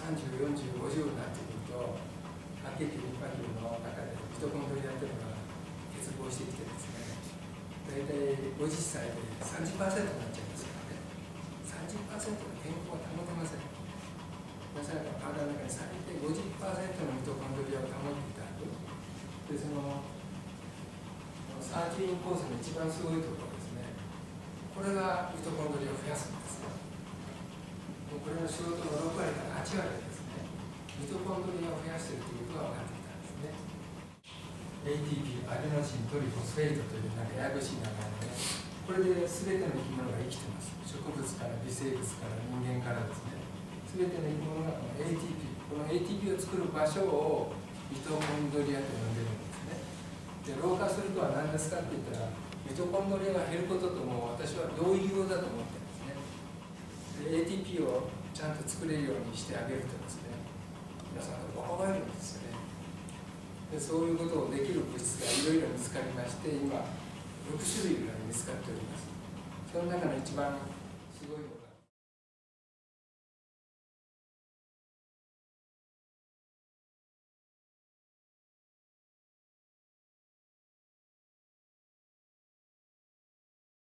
30、40、50になってくると白血球リンパ球の中でミトコンドリアというのが欠乏してきてですね、大体50歳で 30% になっちゃいますからね。 30% の健康は保てません。まさか体の中に最低 50% のミトコンドリアを保っていただく。でそのサーチュイン酵素の一番すごいところですね、これがミトコンドリアを増やすんですよ。これの仕事の6割から8割ですね、ミトコンドリアを増やしているということが分かってきたんですね。 ATP、アデノシントリフォスフェイトというややこしい名前でね、これで全ての生き物が生きてます。植物から微生物から人間からですね、全ての生き物がこの ATP、この ATP を作る場所をミトコンドリアと呼んでるんですね。で老化するとは何ですかって言ったら、ミトコンドリアが減ることとも私は同義語だと思ってるんですね。で ATP をちゃんと作れるようにしてあげるとですね、皆さんが若返るんですよね。でそういうことをできる物質がいろいろ見つかりまして、今6種類ぐらい見つかっております。その中の一番すごいのが